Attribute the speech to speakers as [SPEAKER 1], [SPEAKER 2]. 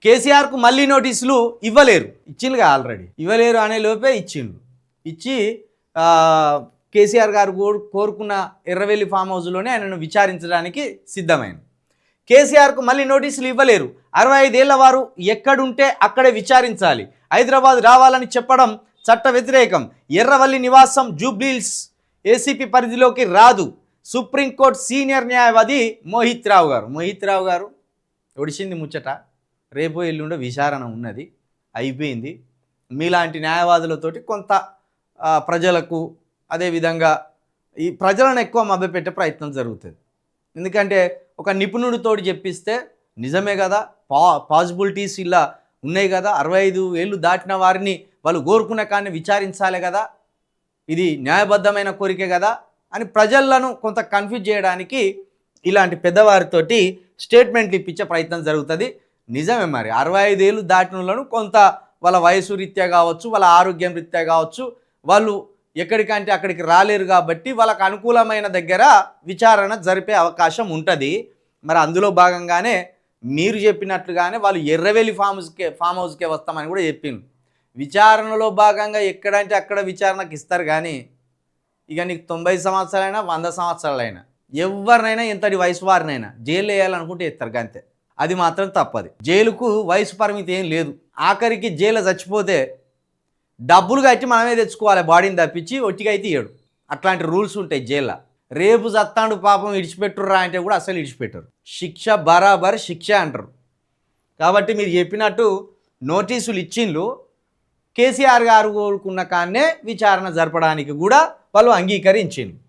[SPEAKER 1] కేసీఆర్కు మళ్ళీ నోటీసులు ఇవ్వలేరు, ఇచ్చిండ్రుగా ఆల్రెడీ, ఇవ్వలేరు అనే లోపే ఇచ్చిండ్రు. ఇచ్చి కేసీఆర్ గారు కోరుకున్న ఎర్రవెల్లి ఫామ్ హౌస్లోనే ఆయనను విచారించడానికి సిద్ధమైంది. కేసీఆర్కు మళ్ళీ నోటీసులు ఇవ్వలేరు, 65 ఏళ్ల వారు ఎక్కడుంటే అక్కడే విచారించాలి, హైదరాబాద్ రావాలని చెప్పడం చట్ట వ్యతిరేకం, ఎర్రవల్లి నివాసం జూబ్లీహిల్స్ ఏసీపీ పరిధిలోకి రాదు, సుప్రీంకోర్టు సీనియర్ న్యాయవాది మోహిత్ రావు గారు ఒడిసింది ముచ్చట. రేపు ఎల్లుండో విచారణ ఉన్నది, అయిపోయింది. మీలాంటి న్యాయవాదులతోటి కొంత ప్రజలకు అదేవిధంగా ఈ ప్రజలను ఎక్కువ మభ్యపెట్టే ప్రయత్నం జరుగుతుంది. ఎందుకంటే ఒక నిపుణుడితోటి చెప్పిస్తే నిజమే కదా, పాసిబిలిటీస్ ఇలా ఉన్నాయి కదా, 65 ఏళ్ళు దాటిన వారిని వాళ్ళు కోరుకున్న కానీ విచారించాలి కదా, ఇది న్యాయబద్ధమైన కోరిక కదా అని ప్రజలను కొంత కన్ఫ్యూజ్ చేయడానికి ఇలాంటి పెద్దవారితోటి స్టేట్మెంట్లు ఇప్పించే ప్రయత్నం జరుగుతుంది. నిజమే, మరి 65 ఏళ్ళు దాటిన వాళ్ళను కొంత వాళ్ళ వయసు రీత్యా కావచ్చు, వాళ్ళ ఆరోగ్యం రీత్యా కావచ్చు, వాళ్ళు ఎక్కడికంటే అక్కడికి రాలేరు కాబట్టి వాళ్ళకు అనుకూలమైన దగ్గర విచారణ జరిపే అవకాశం ఉంటుంది. మరి అందులో భాగంగానే మీరు చెప్పినట్లుగానే వాళ్ళు ఎర్రవెల్లి ఫామ్ హౌస్కే వస్తామని కూడా చెప్పిండ్రు. విచారణలో భాగంగా ఎక్కడంటే అక్కడ విచారణకు ఇస్తారు, కానీ ఇక నీకు 90 సంవత్సరాలైనా 100 సంవత్సరాలైనా ఎవరినైనా ఎంతటి వయసు వారినైనా జైలు వేయాలనుకుంటే ఇస్తారు, అంతే. అది మాత్రం తప్పది. జైలుకు వయసు పరిమితి ఏం లేదు. ఆఖరికి జైలు చచ్చిపోతే డబ్బులు కట్టి మనమే తెచ్చుకోవాలి, బాడీని తప్పించి ఒట్టిగా అయితే ఇయ్యడు. అట్లాంటి రూల్స్ ఉంటాయి జైల్లో. రేపు చత్తాండు పాపం ఇడిచిపెట్టుర్రా అంటే కూడా అసలు ఇడిచిపెట్టరు. శిక్ష బరాబర్ శిక్ష అంటారు. కాబట్టి మీరు చెప్పినట్టు నోటీసులు ఇచ్చిండ్రు, కేసీఆర్ గారు కోరుకున్న కాన్నే విచారణ జరపడానికి కూడా వాళ్ళు అంగీకరించిండ్రు.